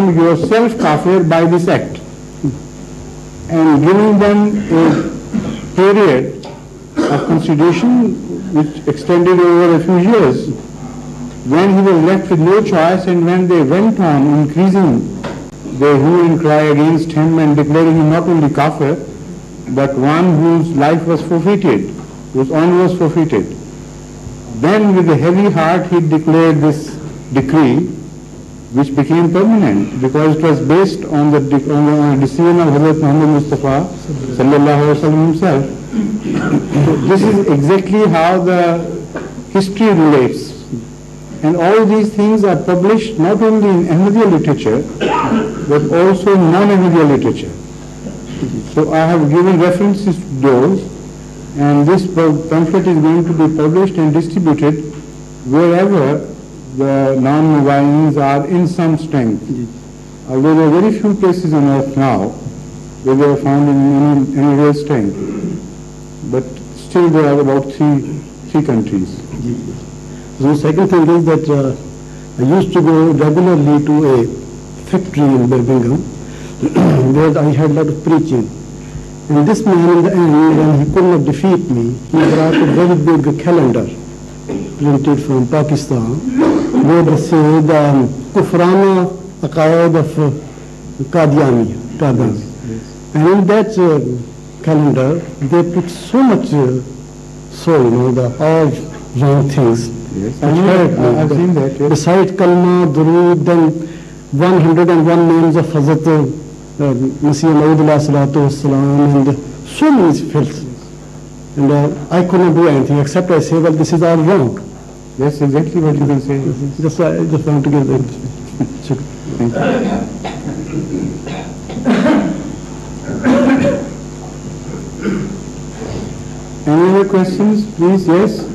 yourself kafir by this act, and giving them a period of consideration which extended over a few years, when he was left with no choice, and when they went on increasing their hue and cry against him and declaring him not only kafir, but one whose life was forfeited, whose honor was forfeited. Then with a heavy heart he declared this decree, which became permanent because it was based on the decision of Hadhrat Mustafa sallallahu alaihi wasallam himself. So this is exactly how the history relates. And all these things are published not only in Ahmadiyya literature, but also in non-Ahmadiyya literature. So I have given references to those, and this pamphlet is going to be published and distributed wherever the non-Muwahhidins are in some strength. Although there are very few places on earth now where they are found in any real strength, but still there are about three countries. The second thing is that I used to go regularly to a factory in Birmingham where I had a lot of preaching. And this man in the end, when he could not defeat me, he brought a very big calendar printed from Pakistan where they say the Kufrana Aqaid of Qadiani. And in that calendar, they put so much all wrong things. Yes, I've seen that. Yes. Besides Kalma, Durood, then 101 names of Hazrat Masih Maud salatu wassalam, and so many filth. And I couldn't do anything except I say, well, this is all wrong. Yes, exactly what you can say. I just want to give that. Thank you. Any other questions, please? Yes?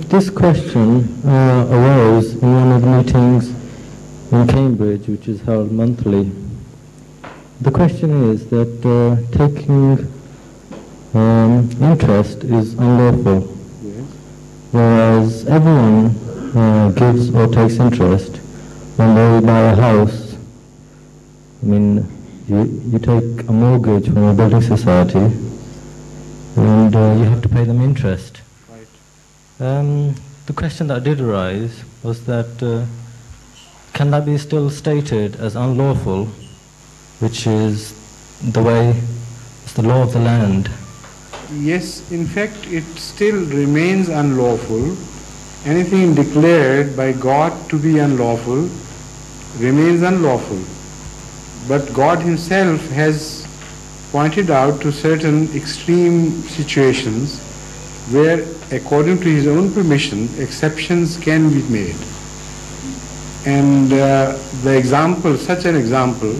This question arose in one of the meetings in Cambridge, which is held monthly. The question is that taking interest is unlawful, Yes. whereas everyone gives or takes interest when they buy a house. I mean, you take a mortgage from a building society, and you have to pay them interest. Right. The question that did arise was that can that be still stated as unlawful, which is the way, it's the law of the land? Yes, in fact, it still remains unlawful. Anything declared by God to be unlawful remains unlawful. But God himself has pointed out to certain extreme situations where, according to his own permission, exceptions can be made. And the example, such an example,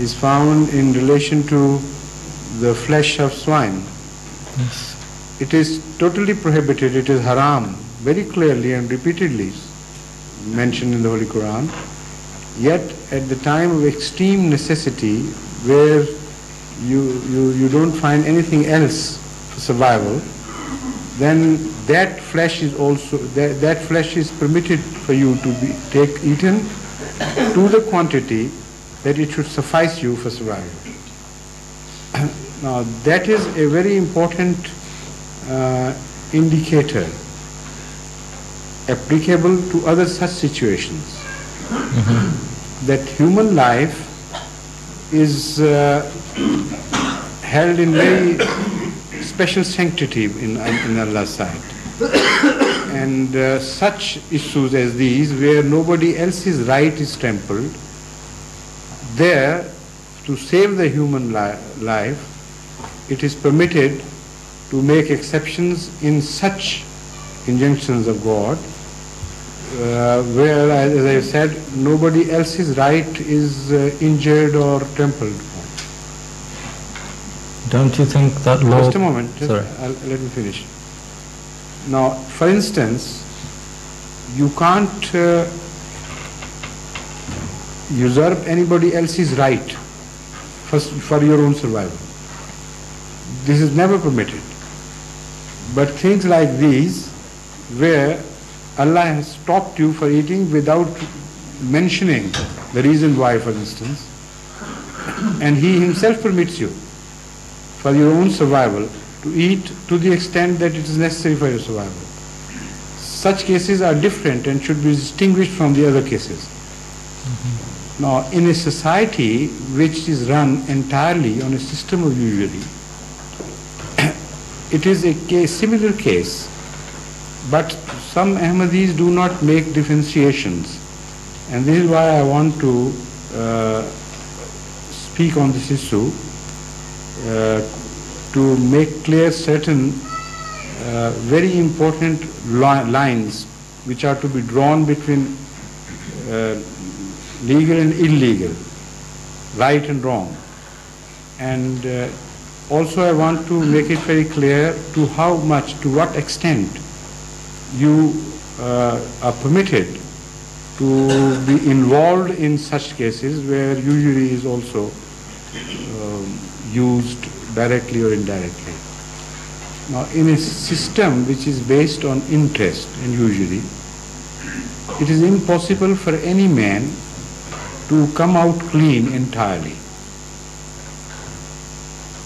is found in relation to the flesh of swine. Yes. It is totally prohibited, it is haram, very clearly and repeatedly mentioned in the Holy Quran. Yet at the time of extreme necessity, where you don't find anything else for survival, then that flesh is also, that flesh is permitted for you to be eaten to the quantity that it should suffice you for survival. Now that is a very important indicator applicable to other such situations. That human life is held in very special sanctity in Allah's sight. And such issues as these, where nobody else's right is trampled, there, to save the human life, it is permitted to make exceptions in such injunctions of God, where, as I said, nobody else's right is injured or trampled upon. Don't you think that law... Just a moment, Sorry. Let me finish. Now, for instance, you can't usurp anybody else's right for your own survival. this is never permitted. But things like these, where Allah has stopped you for eating without mentioning the reason why, for instance, and He Himself permits you for your own survival to eat to the extent that it is necessary for your survival. Such cases are different and should be distinguished from the other cases. Now, in a society which is run entirely on a system of usury, it is a similar case, but some Ahmadis do not make differentiations, and this is why I want to speak on this issue to make clear certain very important lines which are to be drawn between legal and illegal, right and wrong. And also I want to make it very clear to how much, to what extent you are permitted to be involved in such cases where usury is also used directly or indirectly. Now, in a system which is based on interest and usury, it is impossible for any man to come out clean entirely.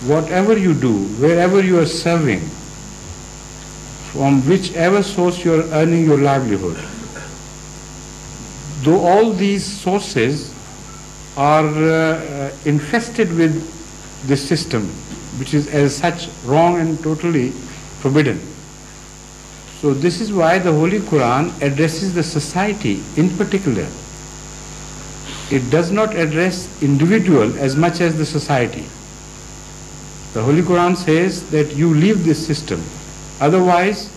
Whatever you do, wherever you are serving, from whichever source you are earning your livelihood, though all these sources are infested with this system, which is as such wrong and totally forbidden. So this is why the Holy Quran addresses the society in particular. It does not address individual as much as the society. The Holy Quran says that you leave this system, otherwise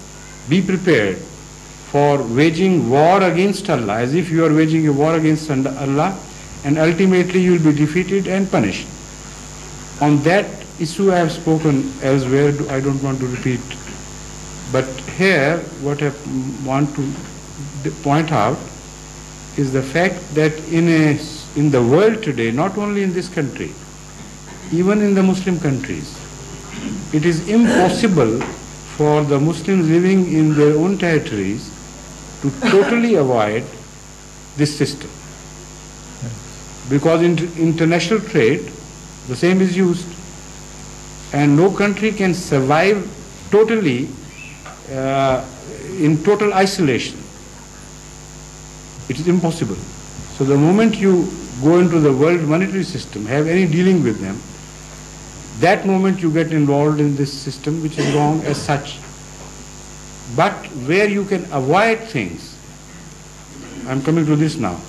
be prepared for waging war against Allah, as if you are waging a war against Allah, and ultimately you will be defeated and punished. On that issue I have spoken elsewhere, I don't want to repeat. But here what I want to point out is the fact that in the world today, not only in this country, even in the Muslim countries, it is impossible for the Muslims living in their own territories to totally avoid this system. Because in international trade, the same is used, and no country can survive totally in total isolation. It is impossible. So the moment you go into the world monetary system, have any dealing with them, that moment you get involved in this system, which is wrong as such. But where you can avoid things, I'm coming to this now,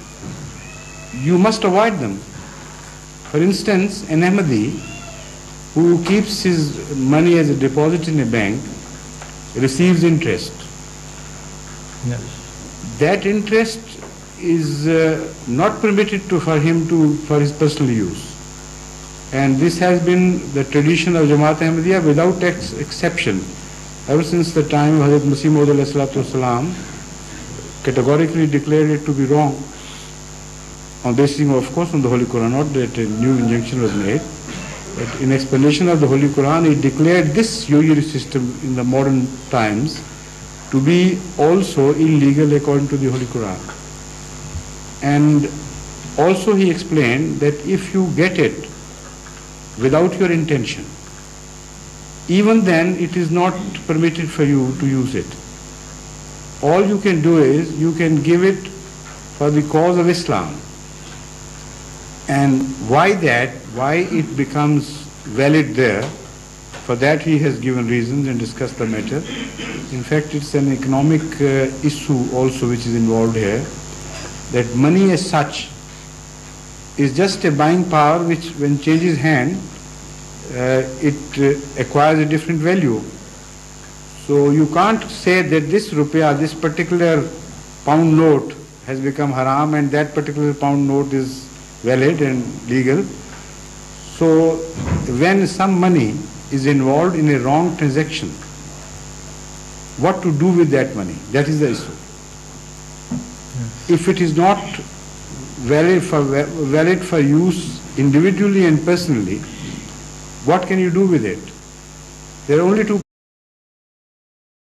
you must avoid them. For instance, an Ahmadi who keeps his money as a deposit in a bank receives interest. Yes. That interest is not permitted for him for his personal use. And this has been the tradition of Jamaat Ahmadiyya without exception. Ever since the time of Hadhrat Masih Maud alayhi salatu wasalam categorically declared it to be wrong. On this, of course, on the Holy Quran, not that a new injunction was made, but in explanation of the Holy Quran, it declared this usury system in the modern times to be also illegal according to the Holy Quran. And also he explained that if you get it without your intention, even then it is not permitted for you to use it. All you can do is you can give it for the cause of Islam. And why it becomes valid there, for that he has given reasons and discussed the matter. In fact, it's an economic issue also which is involved here, that money as such is just a buying power which when changes hand, it acquires a different value. So you can't say that this rupiah, this particular pound note has become haram and that particular pound note is valid and legal. So when some money is involved in a wrong transaction, what to do with that money? That is the issue. Yes. If it is not valid for use individually and personally, what can you do with it? There are only two